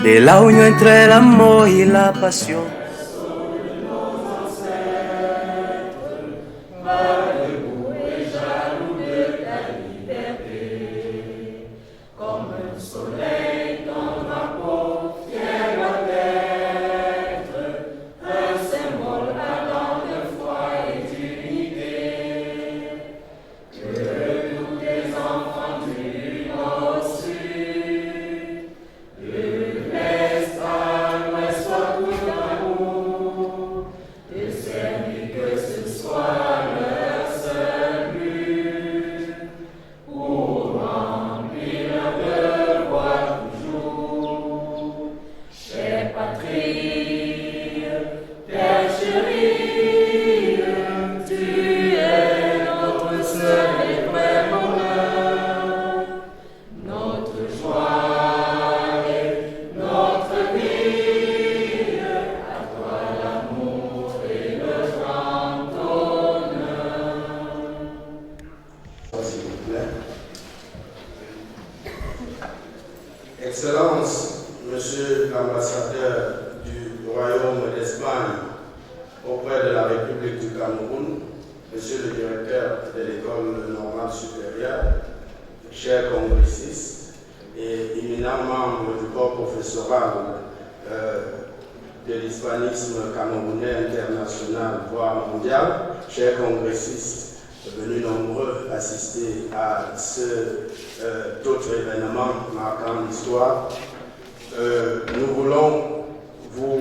de la unión entre el amor y la pasión. Excellence, Monsieur l'ambassadeur du Royaume d'Espagne auprès de la République du Cameroun, Monsieur le directeur de l'École normale supérieure, chers congressistes et éminents membres du corps professoral de l'hispanisme camerounais international, voire mondial, chers congressistes venus nombreux assister à cet autre événement marquant l'histoire, nous voulons vous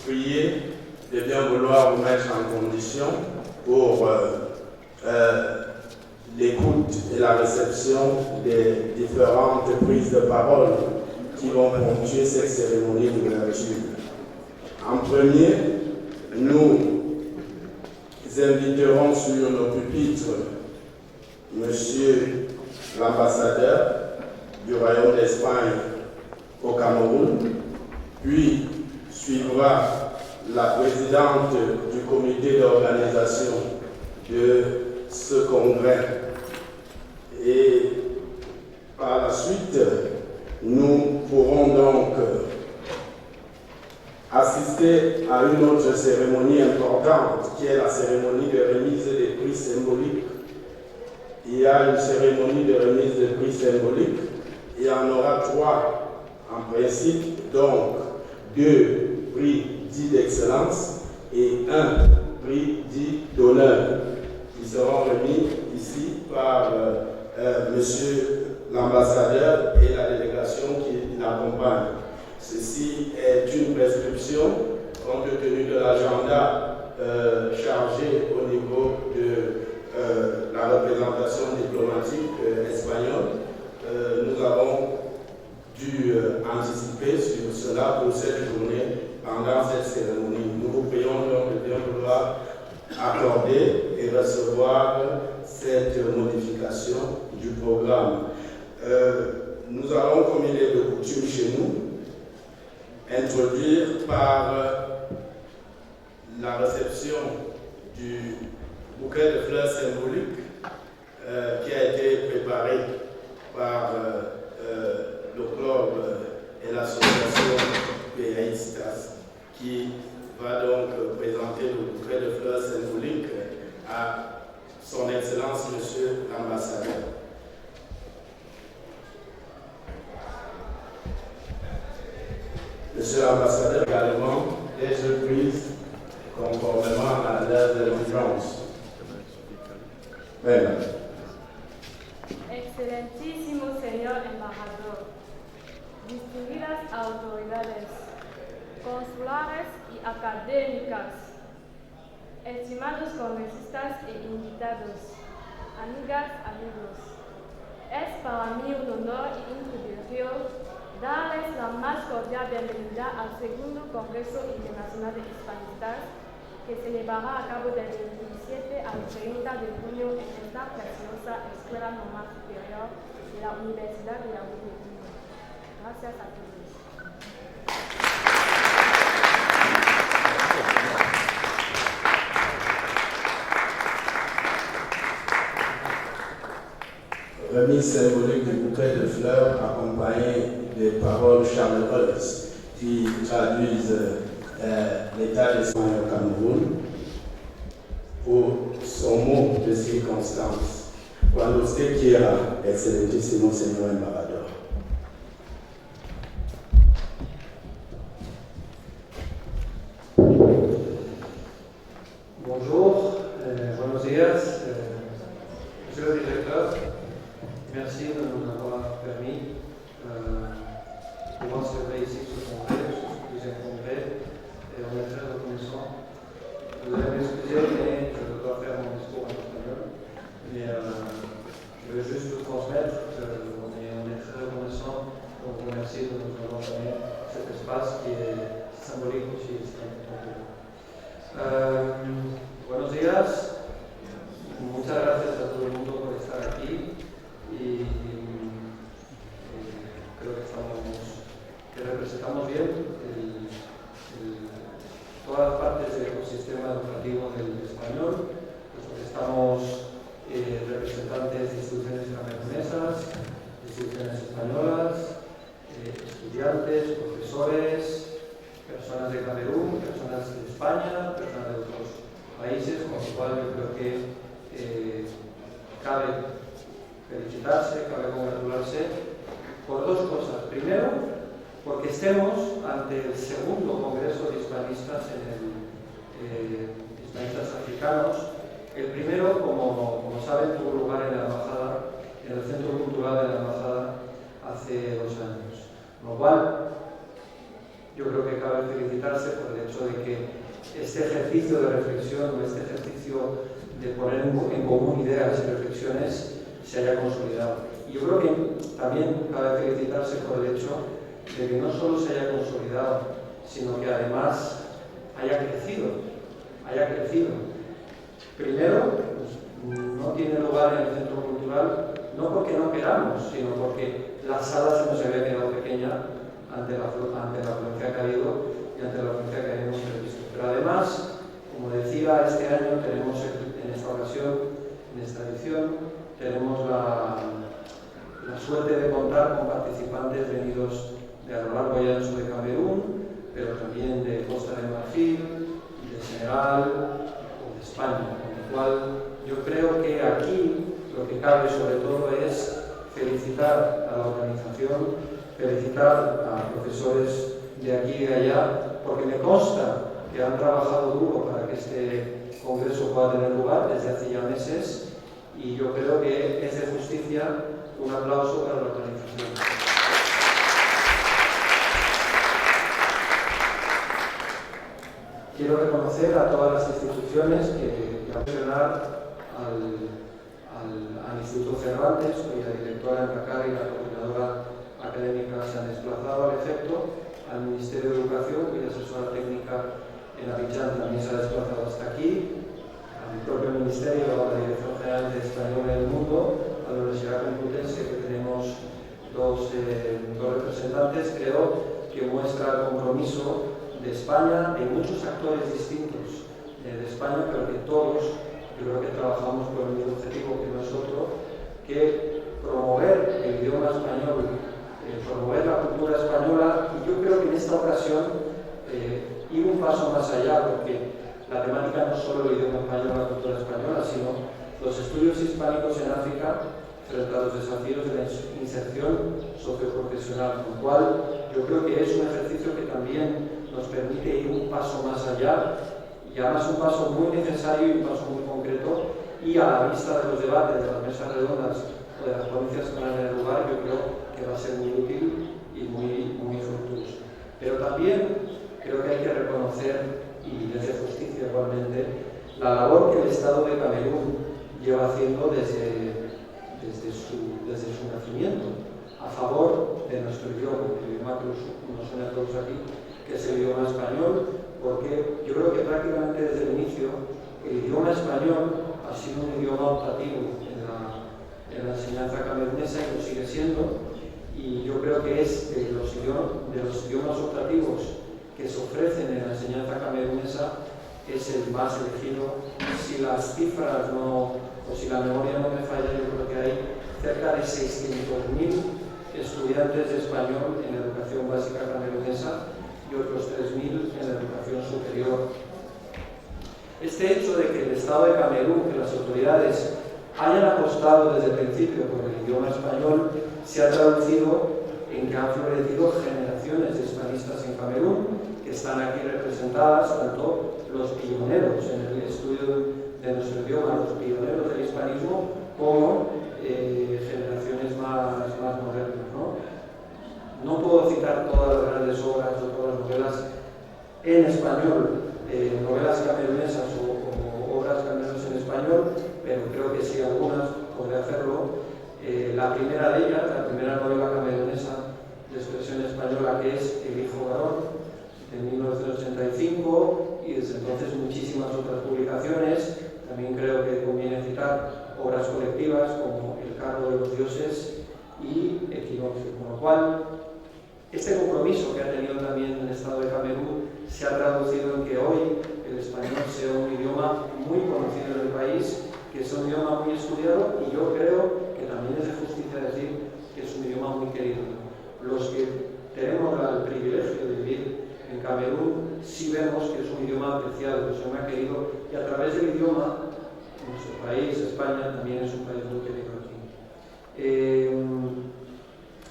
prier de bien vouloir vous mettre en condition pour l'écoute et la réception des différentes prises de parole qui vont ponctuer cette cérémonie d'ouverture. En premier, nous inviterons sur nos pupitres Monsieur l'ambassadeur du Royaume d'Espagne au Cameroun, puis suivra la présidente du comité d'organisation de ce congrès. Et par la suite, nous pourrons donc assister à une autre cérémonie importante qui est la cérémonie de remise des prix symboliques. Il y a une cérémonie de remise des prix symboliques. Il y en aura 3 en principe, donc 2 prix dits d'excellence et 1 prix dit d'honneur qui seront remis ici par Monsieur l'ambassadeur et la délégation qui l'accompagne. Ceci est une prescription compte tenu de l'agenda chargé au niveau de la représentation diplomatique espagnole. Nous avons dû anticiper sur cela pour cette journée pendant cette cérémonie. Nous vous prions donc de bien vouloir accorder et recevoir cette modification du programme. Nous allons, comme il est de coutume chez nous, introduire par la réception du bouquet de fleurs symboliques qui a été préparé par le club et l'association PAISTAS, qui va donc présenter le bouquet de fleurs symboliques à son Excellence Monsieur l'ambassadeur. Monsieur l'ambassadeur, également des prises conformément à leurs exigences. Bueno. Excelentísimo señor embajador, distinguidas autoridades consulares y académicas, estimados congresistas e invitados, amigas, amigos, es para mí un honor y un privilegio darles la más cordial bienvenida al segundo Congreso Internacional de Hispanistas que se llevará a cabo del 27 al 30 de junio en esta preciosa Escuela Normal Superior de la Universidad de la Argentina. Gracias a todos. Remise symbolique du bouquet de fleurs accompagné des paroles chaleureuses qui traduisent l'état d'esprit au Cameroun pour son mot de circonstance. Cuando usted quiera, excelentísimo señor embajador. Bonjour, buenos días, monsieur le directeur. Merci de nous avoir permis de pouvoir célébrer ici ce congrès, ce deuxième congrès, et on est très reconnaissant. Vous allez m'excuser, mais je dois faire mon discours en espagnol, mais je veux juste vous transmettre qu'on est très reconnaissant, donc merci de nous avoir donné cet espace qui est symbolique aussi. Buenos días, muchas gracias a todo el mundo por estar aquí y creo que representamos bien todas las partes del ecosistema educativo del español, puesto que estamos representantes de instituciones camerunesas, instituciones españolas, estudiantes, profesores, personas de Camerún, personas de España, personas de otros países, con lo cual yo creo que cabe felicitarse, cabe congratularse por dos cosas. Primero, porque estemos ante el segundo Congreso de Hispanistas hispanistas africanos. El primero, como saben, tuvo lugar en la embajada, en el Centro Cultural de la Embajada hace 2 años. Con lo cual, yo creo que cabe felicitarse por el hecho de que este ejercicio de reflexión o este ejercicio de poner en común ideas y reflexiones se haya consolidado. Y yo creo que también cabe felicitarse por el hecho de que no solo se haya consolidado, sino que además haya crecido. Primero, pues, no tiene lugar en el Centro Cultural, no porque no queramos, sino porque la sala se nos había quedado pequeña ante la afluencia que ha habido y ante la afluencia que habíamos previsto. Pero además, como decía, este año tenemos en esta ocasión, en esta edición, tenemos la suerte de contar con participantes venidos de a lo largo y ancho de Camerún, pero también de Costa de Marfil, de Senegal o de España. Con lo cual, yo creo que aquí lo que cabe sobre todo es felicitar a la organización, felicitar a profesores de aquí y de allá, porque me consta que han trabajado duro para que este congreso pueda tener lugar desde hace ya meses, y yo creo que es de justicia un aplauso para la organización. Quiero reconocer a todas las instituciones que mencionar al Instituto Cervantes, cuya directora en Dakar y la coordinadora académica se han desplazado al efecto, al Ministerio de Educación, cuya asesora técnica en Abidjan también se ha desplazado hasta aquí, al propio Ministerio, a la Dirección General de Español en el Mundo, a la Universidad Complutense, que tenemos dos representantes. Creo que muestra el compromiso de España, de muchos actores distintos de España, pero que todos, yo creo que trabajamos por el mismo objetivo, que no es otro, que promover el idioma español, promover la cultura española, y yo creo que en esta ocasión ir un paso más allá, porque la temática no es solo el idioma español, la cultura española, sino los estudios hispánicos en África frente a los desafíos de la inserción socioprofesional, con lo cual yo creo que es un ejercicio que también nos permite ir un paso más allá, y además un paso muy necesario y un paso muy concreto, y a la vista de los debates, de las mesas redondas o de las ponencias que van a tener lugar, yo creo que va a ser muy útil y muy fructuoso. Pero también creo que hay que reconocer, y desde justicia igualmente, la labor que el Estado de Camerún lleva haciendo desde su nacimiento a favor de nuestro idioma, el idioma que nos suena a todos aquí, que es el idioma español, porque yo creo que prácticamente desde el inicio el idioma español ha sido un idioma optativo en la enseñanza camerunesa, y lo sigue siendo, y yo creo que es de los idiomas optativos que se ofrecen en la enseñanza camerunesa es el más elegido. Si las cifras o si la memoria no me falla, yo creo que hay cerca de 600.000 estudiantes de español en educación básica camerunesa, y otros 3.000 en la educación superior. Este hecho de que el Estado de Camerún, que las autoridades hayan apostado desde el principio por el idioma español, se ha traducido en que han florecido generaciones de hispanistas en Camerún, que están aquí representadas, tanto los pioneros en el estudio de nuestro idioma, los pioneros del hispanismo, como generaciones más modernas, ¿no? No puedo citar todas las grandes obras o todas las novelas en español, novelas camerunesas o obras camerunesas en español, pero creo que sí algunas podré hacerlo. La primera de ellas, la primera novela camerunesa de expresión española, que es El hijo varón, de 1985, y desde entonces muchísimas otras publicaciones. También creo que conviene citar obras colectivas como El carro de los dioses y Equinoccio, con lo cual este compromiso que ha tenido también el Estado de Camerún se ha traducido en que hoy el español sea un idioma muy conocido en el país, que es un idioma muy estudiado, y yo creo que también es de justicia decir que es un idioma muy querido. Los que tenemos el privilegio de vivir en Camerún sí vemos que es un idioma apreciado, que es un idioma querido, y a través del idioma nuestro país, España, también es un país muy querido aquí.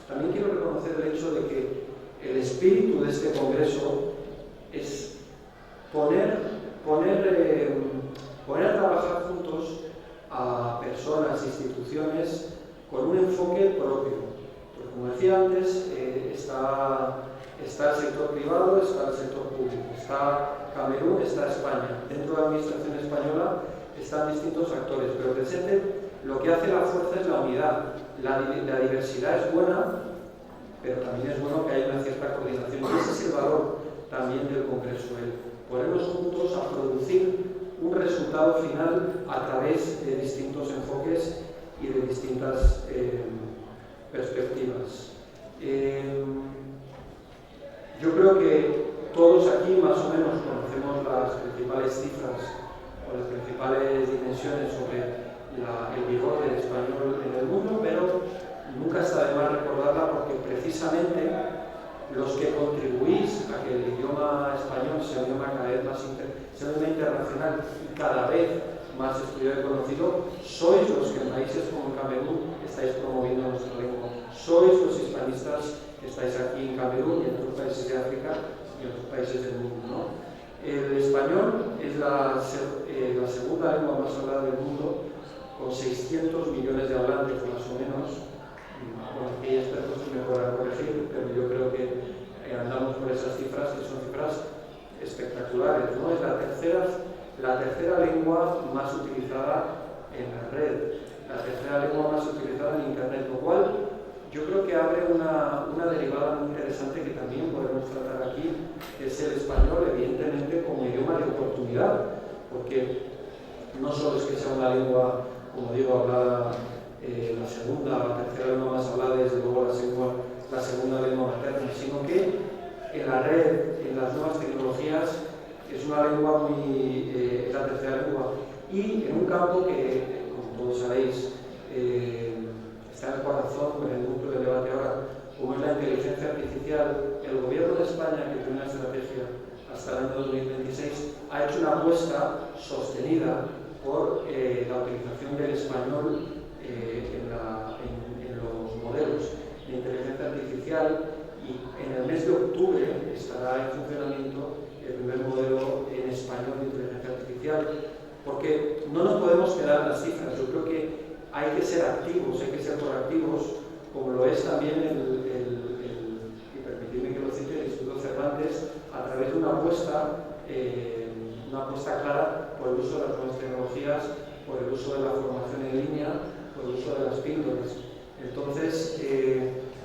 También quiero reconocer el hecho de que el espíritu de este congreso es poner a trabajar juntos a personas e instituciones con un enfoque propio. Porque, como decía antes, está el sector privado, está el sector público, está Camerún, está España. Dentro de la administración española están distintos actores, pero presente lo que hace la fuerza es la unidad. La diversidad es buena, pero también es bueno que haya una cierta coordinación. Y ese es el valor también del Congreso, el ponernos juntos a producir un resultado final a través de distintos enfoques y de distintas perspectivas. Yo creo que todos aquí más o menos conocemos las principales cifras o las principales dimensiones sobre el vigor del español en el mundo, pero nunca está de más recordarla, porque precisamente los que contribuís a que el idioma español sea un idioma cada vez más internacional y cada vez más estudiado y conocido, sois los que en países como Camerún estáis promoviendo nuestra lengua. Sois los hispanistas que estáis aquí en Camerún y en otros países de África y en otros países del mundo, ¿no? El español es la segunda lengua más hablada del mundo, con 600 millones de hablantes, más o menos. Bueno, aquí hay expertos que me podrán corregir, pero yo creo que andamos por esas cifras, que son cifras espectaculares, ¿no? Es la tercera lengua más utilizada en la red, la tercera lengua más utilizada en Internet, lo cual yo creo que abre una derivada muy interesante que también podemos tratar aquí, que es el español, evidentemente, como idioma de oportunidad, porque no solo es que sea una lengua, como digo, hablada, la segunda o la tercera lengua más hablada, desde luego la segunda lengua materna, sino que en la red, en las nuevas tecnologías, es una lengua muy, la tercera lengua, y en un campo que, como todos sabéis, está en el corazón, en el núcleo del debate ahora, como es la inteligencia artificial. El gobierno de España, que tiene una estrategia hasta el año 2026, ha hecho una apuesta sostenida por la utilización del español en los modelos de inteligencia artificial, y en el mes de octubre estará en funcionamiento el primer modelo en español de inteligencia artificial, porque no nos podemos quedar en las cifras. Yo creo que hay que ser activos, hay que ser proactivos, como lo es también y permitidme que lo cite, el Instituto Cervantes, a través de una apuesta clara por el uso de las nuevas tecnologías, por el uso de la formación en línea, por el uso de las píldoras. Entonces,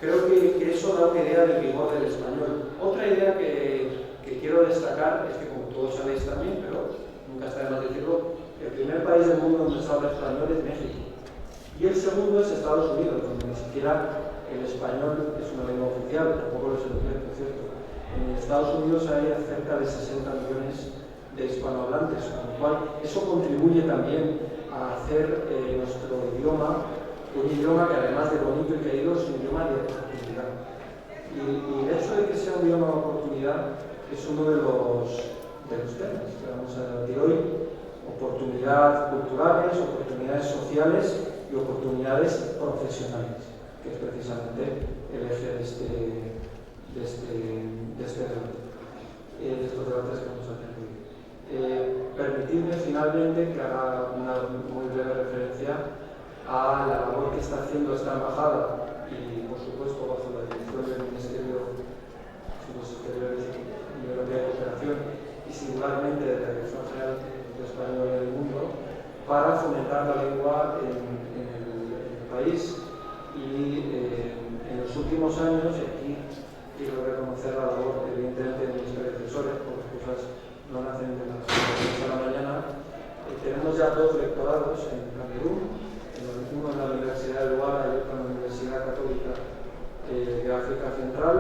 creo que eso da una idea del vigor del español. Otra idea que quiero destacar es que, como todos sabéis también, pero nunca está de más decirlo, el primer país del mundo donde se habla español es México. Y el segundo es Estados Unidos, donde ni siquiera el español es una lengua oficial, tampoco lo es el inglés, por cierto. En Estados Unidos hay cerca de 60 millones de hispanohablantes, con lo cual eso contribuye también a hacer nuestro idioma un idioma que, además de bonito y querido, es un idioma de atractividad. Y el hecho de que sea un idioma de oportunidad es uno de los temas que vamos a debatir hoy. Oportunidades culturales, oportunidades sociales y oportunidades profesionales, que es precisamente el eje de estos debates que vamos a tener hoy. Permitidme finalmente que haga una muy breve referencia a la labor que está haciendo esta embajada y, por supuesto, bajo la dirección del Ministerio de Asuntos Exteriores y Unión Europea de Cooperación y singularmente de la Dirección General de Español en el mundo, para fomentar la lengua en el país. Y en los últimos años, y aquí quiero reconocer la labor evidentemente de mis predecesores, porque las cosas no nacen de la noche a la mañana, tenemos ya 2 lectorados en Camerún, uno en la Universidad de Douala y otro en la Universidad Católica de África Central.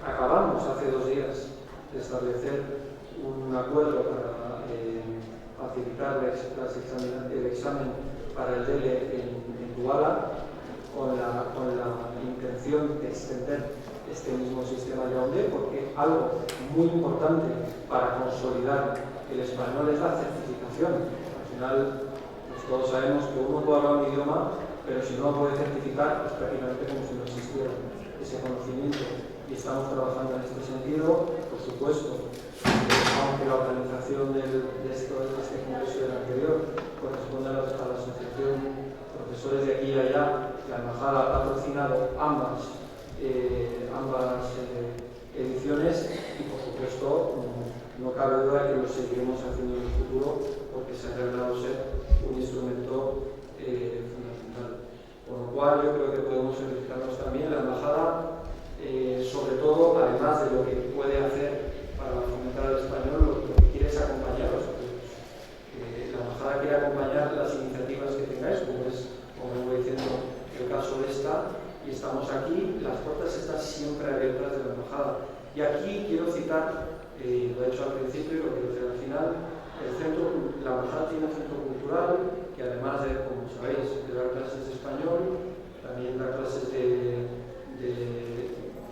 Acabamos hace 2 días de establecer un acuerdo para facilitar el examen para el DELE en Douala, con la intención de extender este mismo sistema de Yaoundé, porque algo muy importante para consolidar el español es la certificación. Al final, pues todos sabemos que uno puede hablar un idioma, pero si no lo puede certificar, es prácticamente como si no existiera ese conocimiento. Y estamos trabajando en este sentido, por supuesto. Aunque la organización de este congreso y del anterior corresponde a la asociación profesores de aquí y allá, la embajada ha patrocinado ambas ediciones y, por supuesto, no cabe duda de que lo seguiremos haciendo en el futuro porque se ha revelado ser un instrumento fundamental. Por lo cual, yo creo que podemos felicitarnos también la embajada, sobre todo, además de lo que puede hacer para fomentar el español, lo que quiere es acompañaros. La embajada quiere acompañar las iniciativas que tengáis, como voy diciendo, el caso de esta, y estamos aquí, las puertas están siempre abiertas de la embajada. Y aquí quiero citar, lo he hecho al principio y lo quiero decir al final, la embajada tiene un centro cultural que, además de, como sabéis, de dar clases de español, también da clases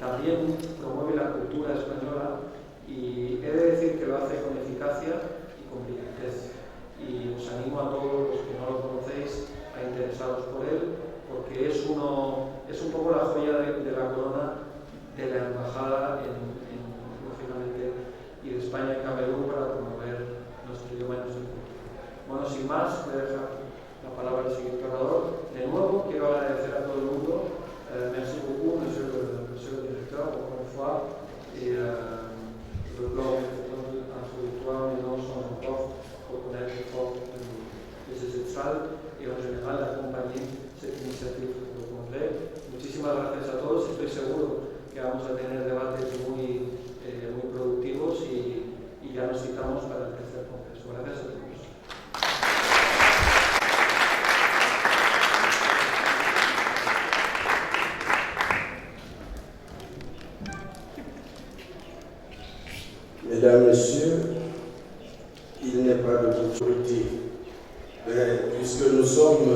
también promueve la cultura española, y he de decir que lo hace con eficacia y con brillantez. Y os animo a todos los que no lo conocéis a interesaros por él, porque es un poco la joya de la corona de la embajada lógicamente, y de España en Camerún para promover nuestro idioma y nuestra cultura. Bueno, sin más, voy a dejar la palabra al siguiente orador. De nuevo, quiero agradecer a todo el mundo. Merci beaucoup, monsieur le directeur, encore une fois, et le blog introductoire, mais non sans encore reconnaître l'effort de ces salles y en general acompañar esta iniciativa del Congrés. Muchísimas gracias a todos. Estoy seguro que vamos a tener debates muy productivos y ya nos citamos para el tercer congreso. Gracias a todos. Mesdames, Messieurs, il n'est pas de autorité. Puisque nous sommes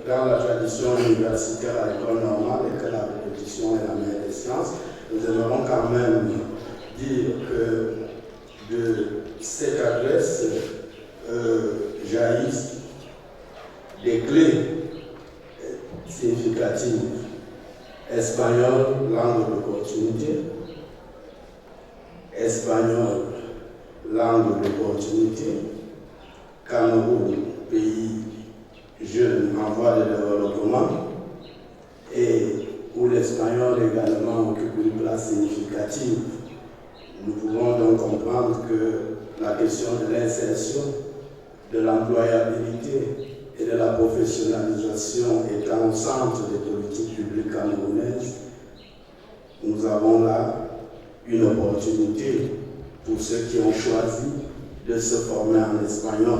dans la tradition universitaire à l'école normale et que la répétition est la mère des sciences, nous aimerons quand même dire que de cette adresse jaillissent des clés significatives. Espagnol, langue d'opportunité. Espagnol, langue d'opportunité. Cameroun, pays jeune en voie de développement et où l'espagnol également occupe une place significative. Nous pouvons donc comprendre que la question de l'insertion, de l'employabilité et de la professionnalisation étant au centre des politiques publiques camerounaises, nous avons là une opportunité pour ceux qui ont choisi de se former en espagnol.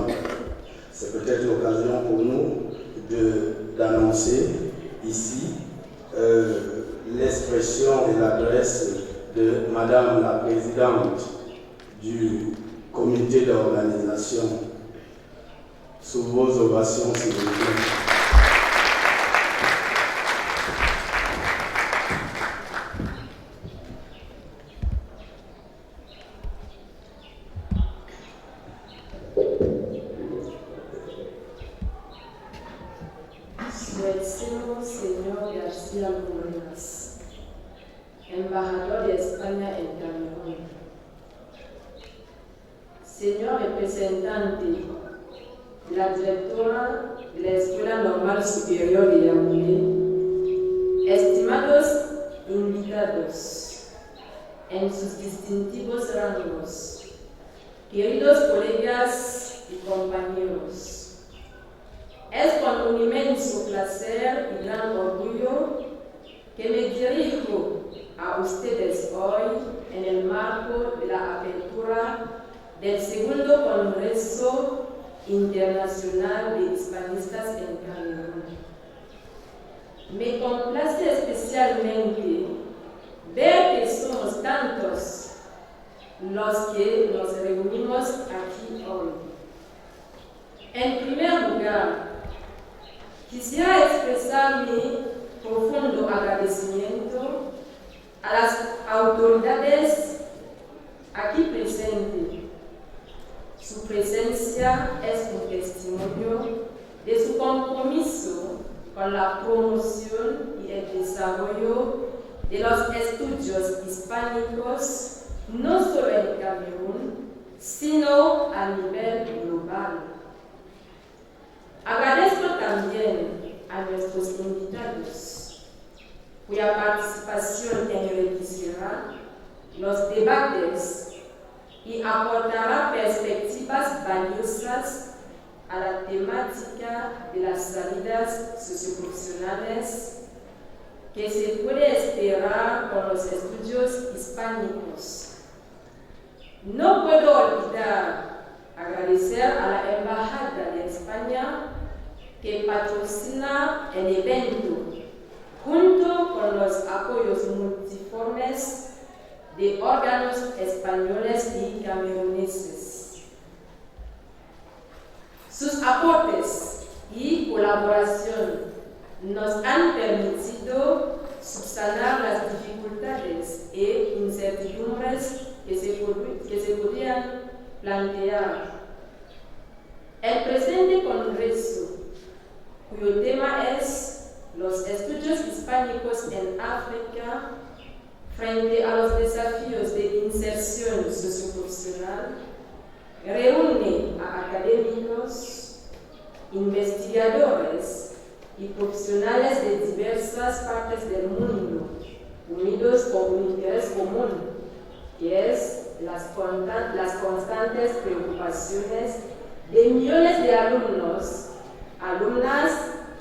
C'est peut-être l'occasion pour nous d'annoncer ici l'expression et l'adresse de Madame la Présidente du comité d'organisation. Sous vos ovations, s'il vous plaît. García Lumbreras, embajador de España en Camerún. Señor representante de la directora de la Escuela Normal Superior de Yaoundé, estimados invitados en sus distintivos rangos, queridos colegas y compañeros, es con un inmenso placer y gran orgullo que me dirijo a ustedes hoy en el marco de la apertura del segundo Congreso Internacional de Hispanistas en Camerún. Me complace especialmente ver que somos tantos los que nos reunimos aquí hoy. En primer lugar, quisiera expresar mi profundo agradecimiento a las autoridades aquí presentes. Su presencia es un testimonio de su compromiso con la promoción y el desarrollo de los estudios hispánicos, no solo en Camerún, sino a nivel global. Agradezco también a nuestros invitados, cuya participación enriquecerá los debates y aportará perspectivas valiosas a la temática de las salidas socioprofesionales que se puede esperar con los estudios hispánicos. No puedo olvidar agradecer a la Embajada de España que patrocina el evento, junto con los apoyos multiformes de órganos españoles y cameruneses. Sus aportes y colaboración nos han permitido subsanar las dificultades e incertidumbres que se podían plantear. El presente Congreso, cuyo tema es los estudios hispánicos en África frente a los desafíos de inserción socioprofesional, reúne a académicos, investigadores y profesionales de diversas partes del mundo, unidos por un interés común, que es las constantes preocupaciones de millones de alumnos, alumnas,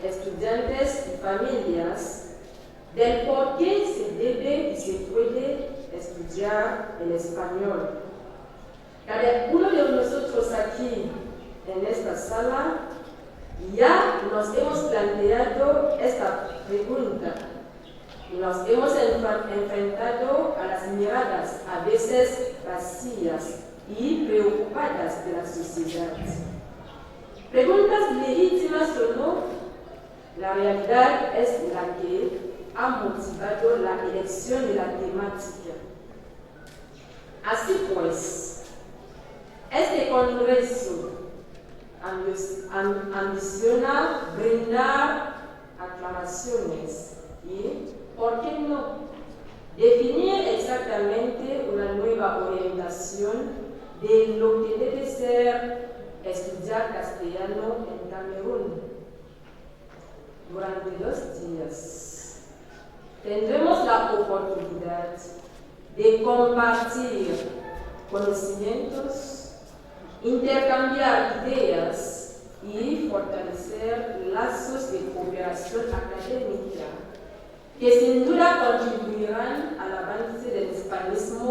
estudiantes y familias, del por qué se debe y se puede estudiar el español. Cada uno de nosotros aquí, en esta sala, ya nos hemos planteado esta pregunta y nos hemos enfrentado a las miradas a veces vacías y preocupadas de la sociedad. Preguntas legítimas o no, la realidad es la que ha motivado la elección de la temática. Así pues, este Congreso ambiciona brindar aclaraciones y, ¿por qué no?, definir exactamente una nueva orientación de lo que debe ser estudiar castellano en Camerún. Durante 2 días tendremos la oportunidad de compartir conocimientos, intercambiar ideas y fortalecer lazos de cooperación académica que sin duda contribuirán al avance del hispanismo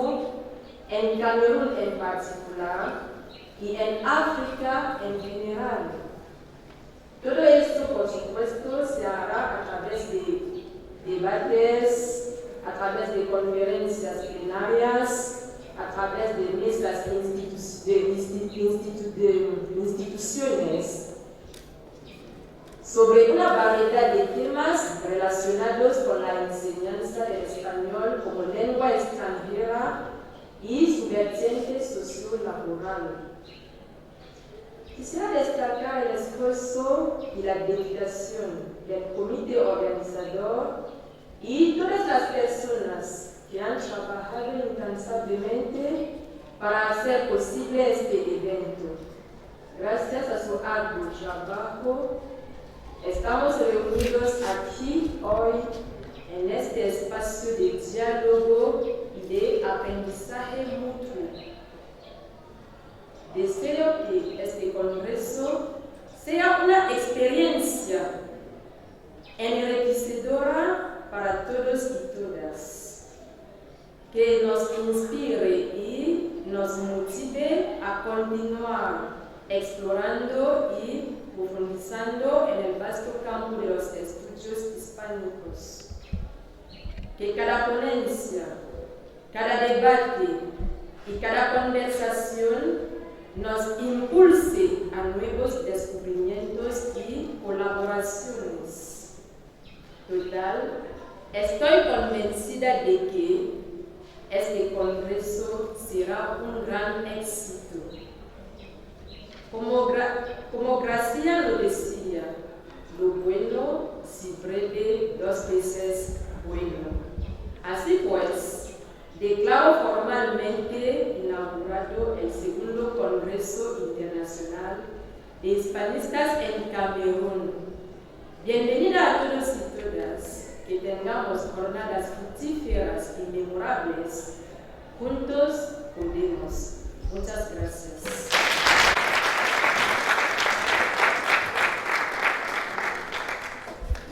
en Camerún en particular y en África en general. Todo esto, por supuesto, se hará a través de debates, a través de conferencias plenarias, a través de mesas de instituciones, sobre una variedad de temas relacionados con la enseñanza del español como lengua extranjera y su vertiente socio-laboral. Quisiera destacar el esfuerzo y la dedicación del comité organizador y todas las personas que han trabajado incansablemente para hacer posible este evento. Gracias a su arduo trabajo, estamos reunidos aquí hoy en este espacio de diálogo y de aprendizaje mutuo. Deseo que este congreso sea una experiencia enriquecedora para todos y todas, que nos inspire y nos motive a continuar explorando y profundizando en el vasto campo de los estudios hispánicos. Que cada ponencia, cada debate y cada conversación nos impulse a nuevos descubrimientos y colaboraciones. Total, estoy convencida de que este congreso será un gran éxito. Como Graciela lo decía, lo bueno, si breve, 2 veces bueno. Así pues, declaro formalmente inaugurado el segundo Congreso Internacional de Hispanistas en Camerún. Bienvenida a todos y todas, que tengamos jornadas fructíferas y memorables. Juntos podemos. Muchas gracias.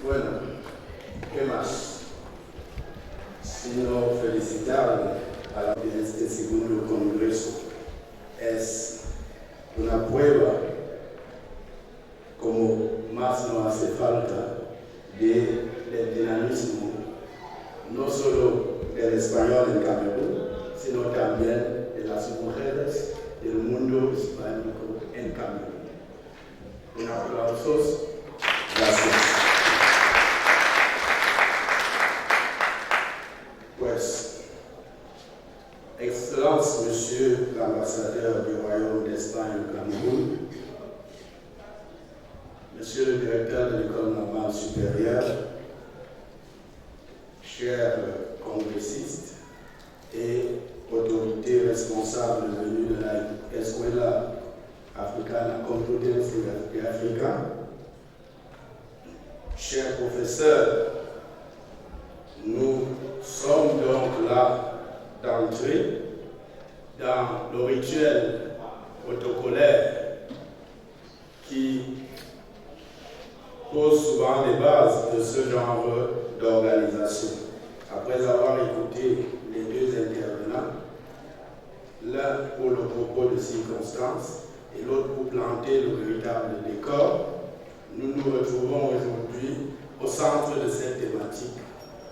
Bueno, ¿qué más? Sino felicitar a la de este segundo congreso. Es una prueba, como más nos hace falta, del dinamismo, no solo del español en Camerún, sino también de las mujeres del mundo hispánico en Camerún. Un aplauso. Gracias. Pues, Excellence, Monsieur l'ambassadeur du Royaume d'Espagne au Cameroun, Monsieur le directeur de l'École normale supérieure, chers congressistes et autorités responsables venus de la Escuela Africana Complutense de Africa, chers professeurs, nous sommes donc là d'entrer dans le rituel protocolaire qui pose souvent les bases de ce genre d'organisation. Après avoir écouté les 2 intervenants, l'un pour le propos de circonstance et l'autre pour planter le véritable décor, nous nous retrouvons aujourd'hui au centre de cette thématique.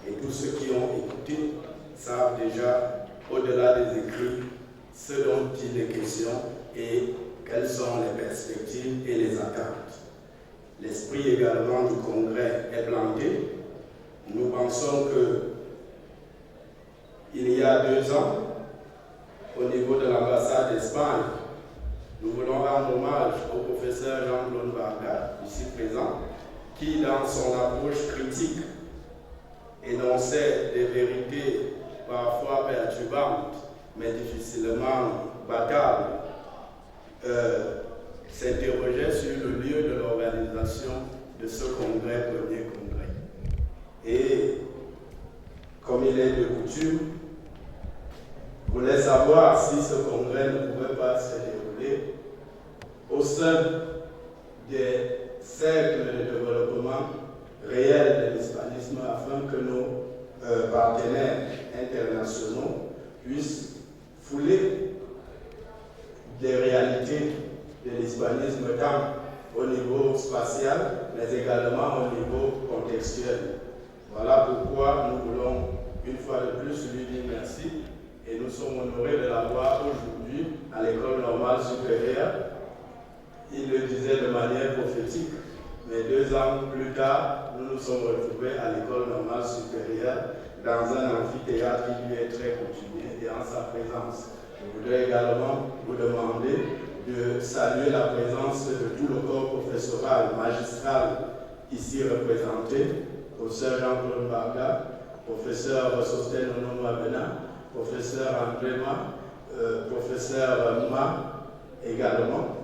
Et tous ceux qui ont écouté savent déjà, au-delà des écrits, ce dont il est question et quelles sont les perspectives et les attentes. L'esprit également du congrès est planté. Nous pensons qu'il y a 2 ans, au niveau de l'ambassade d'Espagne, nous voulons rendre hommage au professeur Jean-Claude Varga, ici présent, qui, dans son approche critique, énonçait des vérités parfois perturbantes, mais difficilement battables, s'interrogeait sur le lieu de l'organisation de ce congrès, premier congrès. Et, comme il est de coutume, voulait savoir si ce congrès ne pouvait pas se dérouler au sein des cercles de développement réel de l'hispanisme afin que nos partenaires internationaux puissent fouler les réalités de l'hispanisme tant au niveau spatial mais également au niveau contextuel. Voilà pourquoi nous voulons une fois de plus lui dire merci et nous sommes honorés de l'avoir aujourd'hui à l'École normale supérieure. Il le disait de manière prophétique. Mais 2 ans plus tard, nous nous sommes retrouvés à l'École normale supérieure dans un amphithéâtre qui lui est très coutumier et en sa présence. Je voudrais également vous demander de saluer la présence de tout le corps professoral, magistral ici représenté, professeur Jean-Claude Varga, professeur Sosten Onomabena, professeur Andréma, professeur Ma également,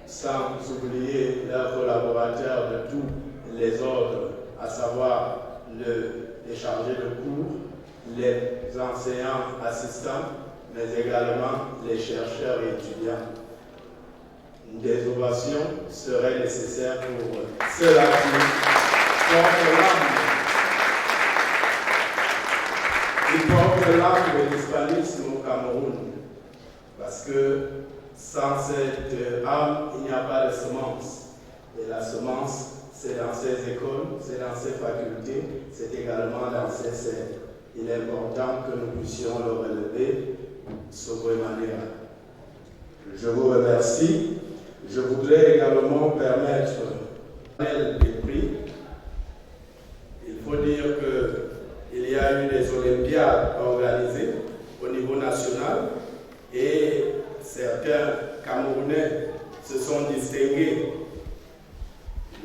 sans oublier leurs collaborateurs de tous les ordres, à savoir les chargés de cours, les enseignants assistants, mais également les chercheurs et étudiants. Des ovations seraient nécessaires pour ceux-là qui portent l'âme de l'hispanisme au Cameroun. Parce que sans cette âme, il n'y a pas de semence. Et la semence, c'est dans ces écoles, c'est dans ces facultés, c'est également dans ces cercles. Il est important que nous puissions le relever sobremaneira. Je vous remercie. Je voudrais également permettre des prix. Il faut dire qu'il y a eu des Olympiades organisées au niveau national et certains Camerounais se sont distingués.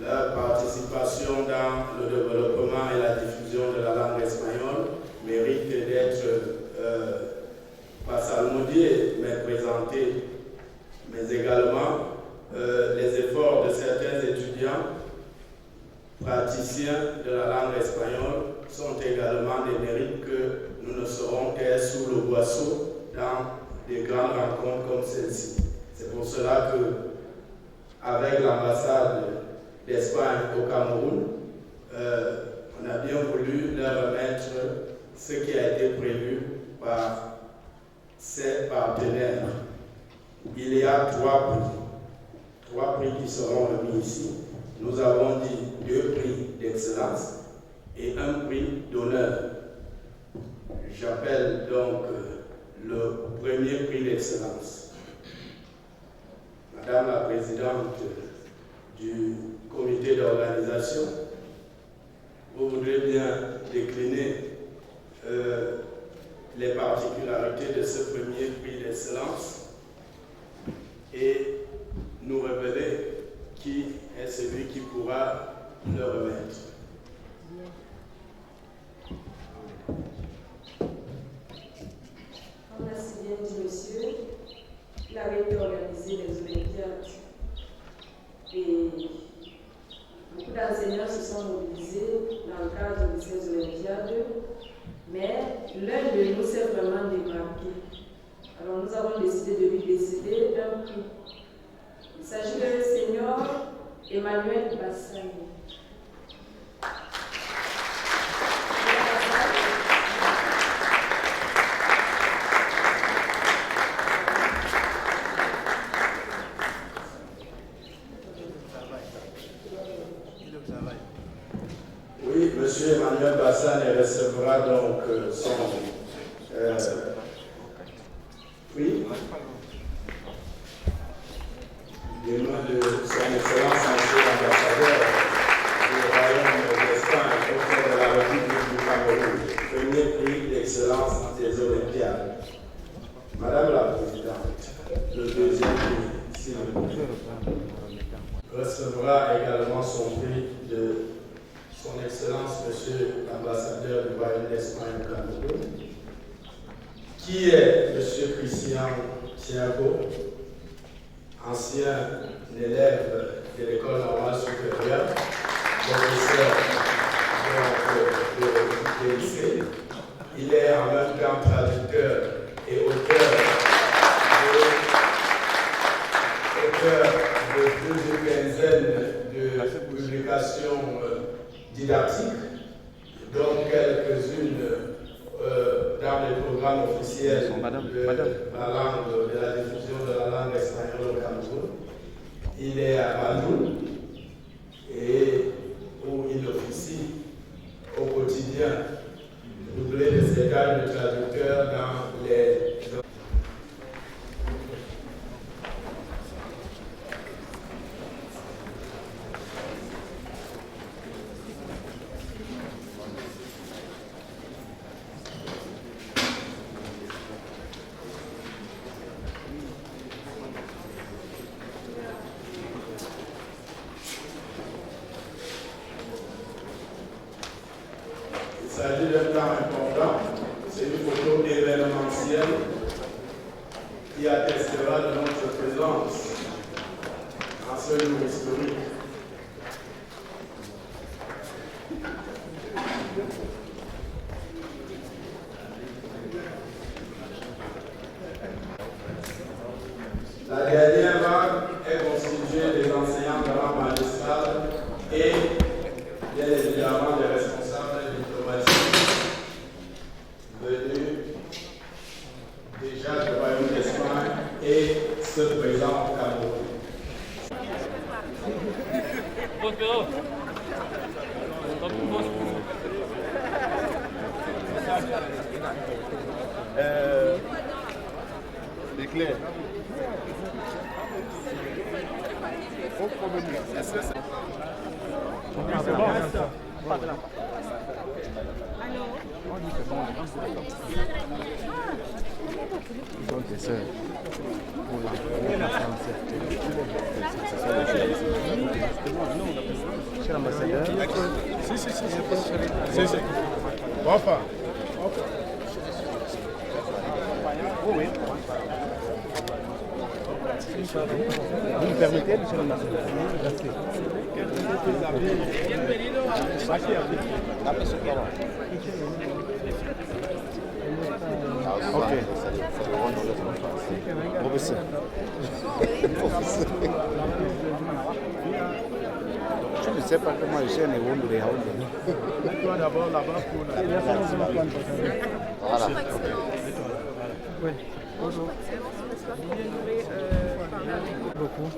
Leur participation dans le développement et la diffusion de la langue espagnole mérite d'être pas salmodiée, mais présentée. Mais également, les efforts de certains étudiants praticiens de la langue espagnole sont également des mérites que nous ne saurons qu'être sous le boisseau dans des grandes rencontres comme celle-ci. C'est pour cela que, avec l'ambassade d'Espagne au Cameroun, on a bien voulu leur remettre ce qui a été prévu par ses partenaires. Il y a trois prix qui seront remis ici. Nous avons dit 2 prix d'excellence et 1 prix d'honneur. J'appelle donc le premier prix d'excellence. Madame la Présidente du comité d'organisation, vous voudrez bien décliner les particularités de ce premier prix d'excellence et nous révéler qui est celui qui pourra le remettre. On a si bien dit, monsieur, il avait pu organiser les Olympiades et beaucoup d'enseignants se sont mobilisés dans le cadre de ces Olympiades, mais l'un de nous s'est vraiment démarqué. Alors nous avons décidé de lui décéder un prix. Il s'agit du Seigneur Emmanuel Bassani. Oui, M. Emmanuel Bassani recevra donc son prix du nom de son Excellence Monsieur l'ambassadeur du Royaume d'Espagne auprès de la République du Cameroun, premier prix d'excellence des Olympiades. Madame la Présidente, le deuxième prix, s'il vous plaît, recevra également son prix de son Excellence Monsieur l'ambassadeur du Royaume d'Espagne au Cameroun, qui est Monsieur Christian Thiago, ancien élève de l'école normale supérieure, professeur de lycée. Il est en même temps traducteur et auteur de plusieurs quinzaines de publications didactiques, dont quelques-unes dans les programmes officiels de la diffusion de la langue espagnole au Cameroun. Il est à Bandung et où il officie au quotidien, doublé de ses tâches de traducteur dans les qui attestera de notre présence en ce jour historique. La dernière vague est constituée des enseignants de rang magistral et bien évidemment des responsables diplomatiques venus déjà du Royaume d'Espagne et ceux présents au Cameroun. Éclair. Chez l'ambassadeur. Si. Enfin. Oui. Vous me permettez, monsieur l'ambassadeur? Merci. Ok. Professeur. Je ne sais pas comment j'ai un évolué de Toi d'abord là-bas pour la... Voilà. Oui, bonjour. Beaucoup.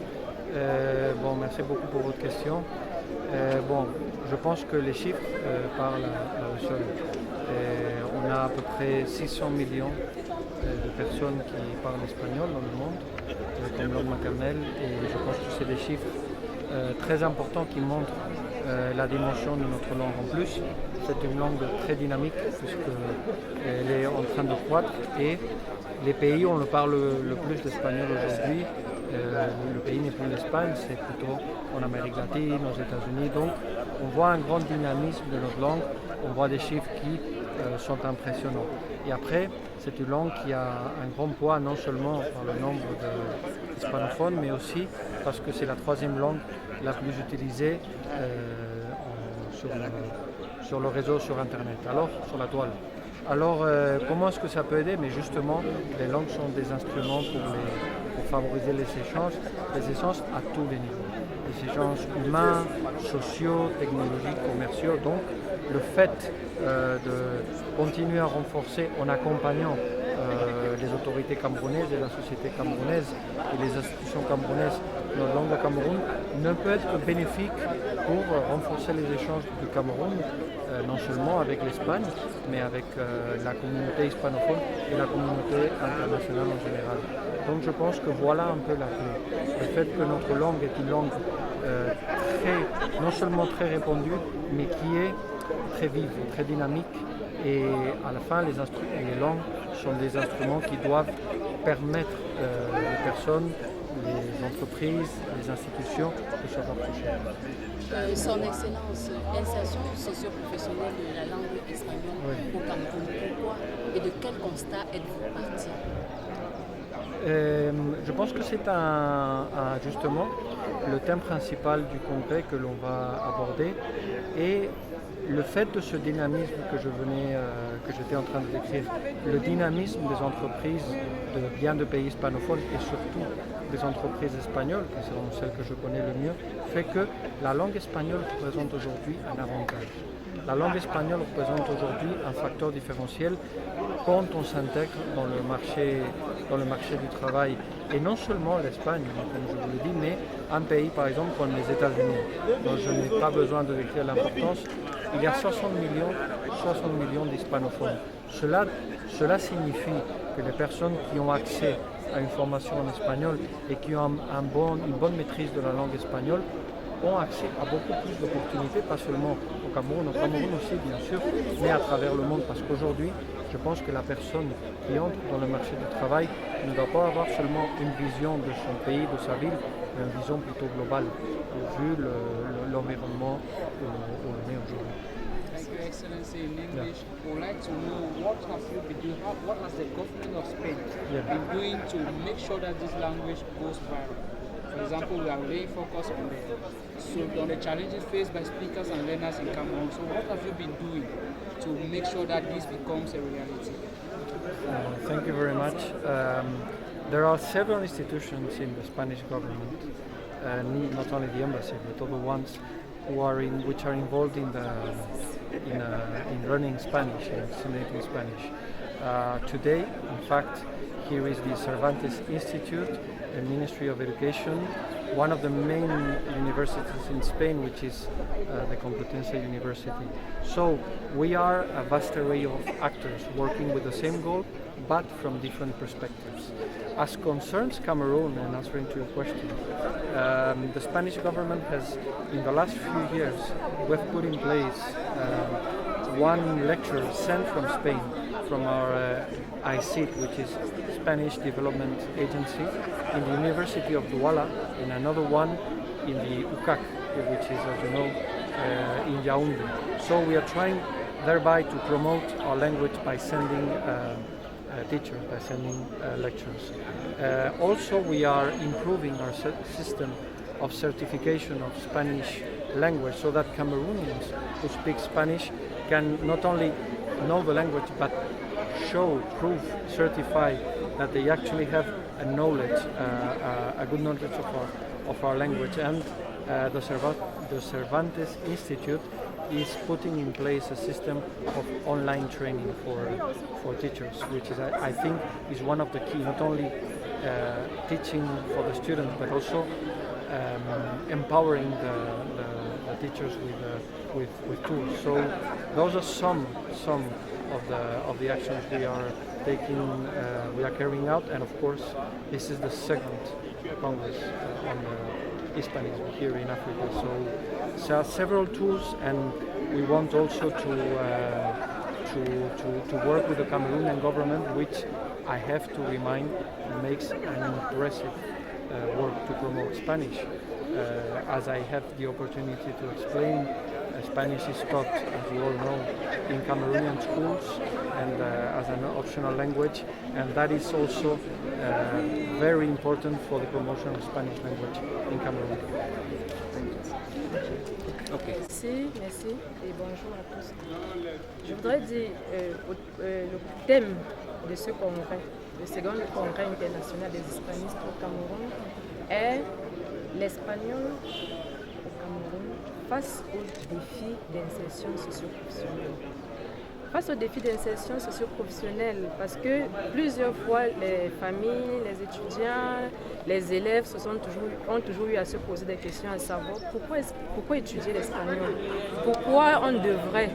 Merci beaucoup pour votre question. Je pense que les chiffres parlent à eux seuls. On a à peu près 600 millions de personnes qui parlent espagnol dans le monde comme langue maternelle, et je pense que c'est des chiffres très importants qui montrent la dimension de notre langue. En plus, c'est une langue très dynamique puisqu'elle est en train de croître, et les pays où on parle le plus d'espagnol aujourd'hui, le pays n'est plus l'Espagne, c'est plutôt en Amérique latine, aux États-Unis. Donc on voit un grand dynamisme de notre langue, on voit des chiffres qui sont impressionnants. Et après, c'est une langue qui a un grand poids, non seulement par le nombre d'hispanophones, mais aussi parce que c'est la troisième langue la plus utilisée sur le réseau, sur Internet, alors sur la toile. Alors, comment est-ce que ça peut aider? Mais justement, les langues sont des instruments pour favoriser les échanges à tous les niveaux. Les échanges humains, sociaux, technologiques, commerciaux. Donc, le fait de continuer à renforcer en accompagnant les autorités camerounaises et la société camerounaise et les institutions camerounaises dans la langue de Cameroun ne peut être que bénéfique pour renforcer les échanges du Cameroun, non seulement avec l'Espagne, mais avec la communauté hispanophone et la communauté internationale en général. Donc je pense que voilà un peu la clé. Le fait que notre langue est une langue non seulement très répandue, mais qui est très vive, très dynamique, et à la fin les langues sont des instruments qui doivent permettre aux personnes, les entreprises, les institutions de se rapprocher. Son Excellence, l'insertion socio-professionnelle de la langue espagnole au Cameroun, pourquoi et de quel constat êtes-vous parti? Je pense que c'est justement le thème principal du congrès que l'on va aborder, et le fait de ce dynamisme que j'étais en train de décrire, le dynamisme des entreprises de bien de pays hispanophones et surtout des entreprises espagnoles, qui sont celles que je connais le mieux, fait que la langue espagnole représente aujourd'hui un avantage. La langue espagnole représente aujourd'hui un facteur différentiel quand on s'intègre dans le marché du travail. Et non seulement l'Espagne, comme je vous l'ai dit, mais un pays par exemple comme les États-Unis, dont je n'ai pas besoin de décrire l'importance. Il y a 60 millions d'hispanophones. Cela signifie que les personnes qui ont accès à une formation en espagnol et qui ont une bonne maîtrise de la langue espagnole ont accès à beaucoup plus d'opportunités, pas seulement au Cameroun aussi bien sûr, mais à travers le monde, parce qu'aujourd'hui, je pense que la personne qui entre dans le marché du travail ne doit pas avoir seulement une vision de son pays, de sa ville, mais une vision plutôt globale, vu l'environnement où on est aujourd'hui. Excellency, in English, would like to know what have you been doing, what has the government of Spain been doing to make sure that this language goes viral? For example, we are laying focus on the challenges faced by speakers and learners in Cameroon. So what have you been doing to make sure that this becomes a reality? Thank you very much. There are several institutions in the Spanish government, not only the embassy, but other ones which are involved in learning Spanish and disseminating Spanish. Today, in fact, here is the Cervantes Institute, the Ministry of Education, one of the main universities in Spain, which is the Complutense University. So we are a vast array of actors working with the same goal, but from different perspectives. As concerns Cameroon, and answering to your question, the Spanish government has, in the last few years, we've put in place one lecturer sent from Spain, from our ICIT, which is Spanish Development Agency, in the University of Douala, and another one in the UCAC, which is, as you know, in Yaoundé. So we are trying thereby to promote our language by sending teachers, by sending lecturers. Also, we are improving our system of certification of Spanish language so that Cameroonians who speak Spanish can not only know the language but show, prove, certify that they actually have a knowledge, a good knowledge of our language. And the Cervantes Institute is putting in place a system of online training for teachers, which is, I think, is one of the key, not only teaching for the students, but also empowering the teachers with tools. So those are some of the actions we are taking, we are carrying out, and of course, this is the second Congress on Hispanism here in Africa. So there are several tools, and we want also to work with the Cameroonian government, which I have to remind makes an impressive work to promote Spanish. As I have the opportunity to explain, Spanish is taught, as you all know, in Cameroonian schools and as an optional language, and that is also very important for the promotion of Spanish language in Cameroon. Okay. Merci et bonjour à tous. Je voudrais dire le thème de ce congrès, le second congrès international des hispanistes au Cameroun, est l'espagnol au Cameroun face aux défis d'insertion socio-professionnelle. Face aux défis d'insertion socio-professionnelle, parce que plusieurs fois les familles, les étudiants, les élèves ont toujours eu à se poser des questions, à savoir pourquoi étudier l'espagnol, pourquoi on devrait,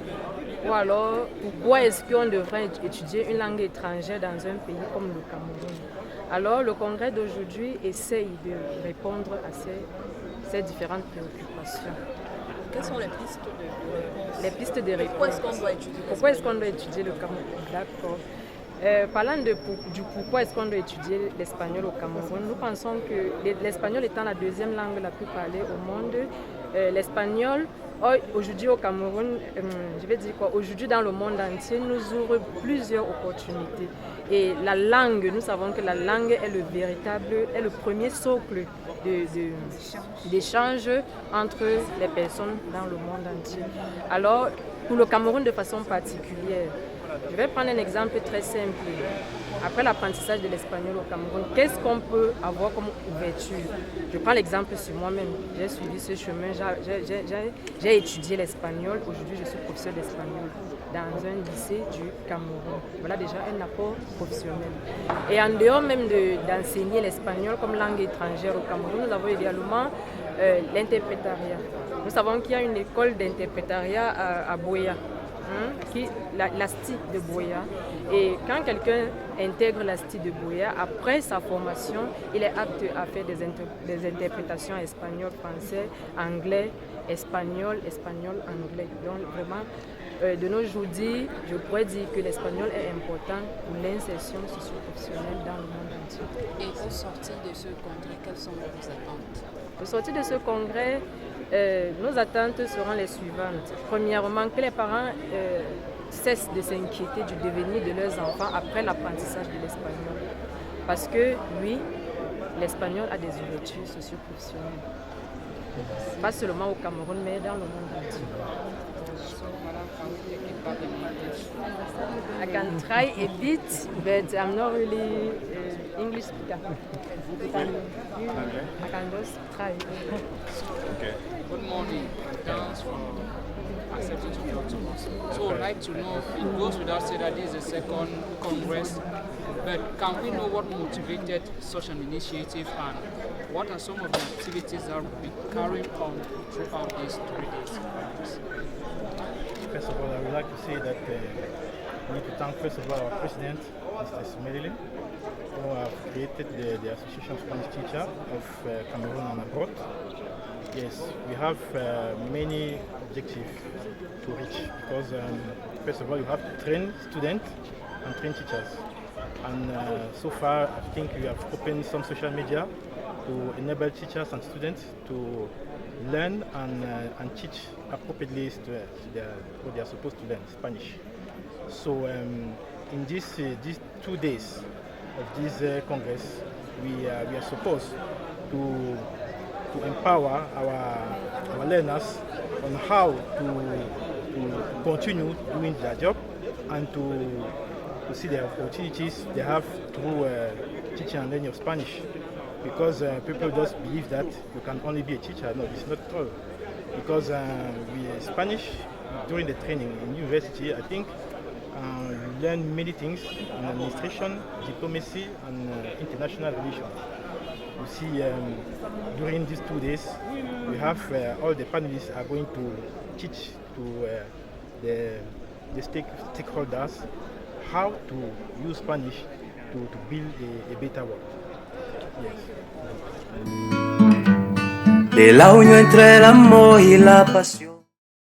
ou alors pourquoi est-ce qu'on devrait étudier une langue étrangère dans un pays comme le Cameroun. Alors le congrès d'aujourd'hui essaye de répondre à ces différentes préoccupations. Quelles sont les pistes de réponse? Les pistes de réponse. Pourquoi est-ce qu'on doit étudier Pourquoi est-ce qu'on doit étudier le Cameroun? D'accord. Parlant du pourquoi est-ce qu'on doit étudier l'espagnol au Cameroun, nous pensons que l'espagnol étant la deuxième langue la plus parlée au monde, l'espagnol, aujourd'hui au Cameroun, aujourd'hui dans le monde entier, nous ouvre plusieurs opportunités. Et la langue, nous savons que la langue est le premier socle d'échange entre les personnes dans le monde entier. Alors, pour le Cameroun de façon particulière, je vais prendre un exemple très simple. Après l'apprentissage de l'espagnol au Cameroun, qu'est-ce qu'on peut avoir comme ouverture? Je prends l'exemple sur moi-même. J'ai suivi ce chemin, j'ai étudié l'espagnol. Aujourd'hui, je suis professeur d'espagnol dans un lycée du Cameroun. Voilà déjà un apport professionnel. Et en dehors même d'enseigner l'espagnol comme langue étrangère au Cameroun, nous avons également l'interprétariat. Nous savons qu'il y a une école d'interprétariat à Buea, l'ASTI de Buea. Et quand quelqu'un intègre l'ASTI de Buea, après sa formation, il est apte à faire des interprétations espagnol, français, anglais, espagnol, anglais. Donc vraiment, de nos jours, je pourrais dire que l'espagnol est important pour l'insertion socio-professionnelle dans le monde entier. Et sortir de ce congrès, quelles sont vos attentes? Au sortir de ce congrès, nos attentes seront les suivantes. Premièrement, que les parents cessent de s'inquiéter du devenir de leurs enfants après l'apprentissage de l'espagnol. Parce que, oui, l'espagnol a des ouvertures socio-professionnelles. Pas seulement au Cameroun, mais dans le monde entier. I can try a bit, but I'm not really English speaker. I can just try. Okay. Good morning. Thanks for accepting to talk to us. So I'd like to know, it goes without saying that this is the second Congress, but can we know what motivated such an initiative and what are some of the activities that will be carried on throughout these 3 days? First of all, I would like to say that we need to thank first of all our president, Mr. Smelly, who have created the Association of Spanish Teachers of Cameroon and abroad. Yes, we have many objectives to reach because first of all you have to train students and train teachers. And so far I think we have opened some social media to enable teachers and students to learn and teach appropriately what they are supposed to learn, Spanish. So in these 2 days of this Congress, we are supposed to empower our learners on how to continue doing their job and to see the opportunities they have through teaching and learning of Spanish. Because people just believe that you can only be a teacher. No, it's not true. Because Spanish, during the training in university, I think you learn many things in administration, diplomacy, and international relations. You see, during these 2 days, we have all the panelists are going to teach to the stakeholders how to use Spanish to build a better world. De la unión entre el amor y la pasión.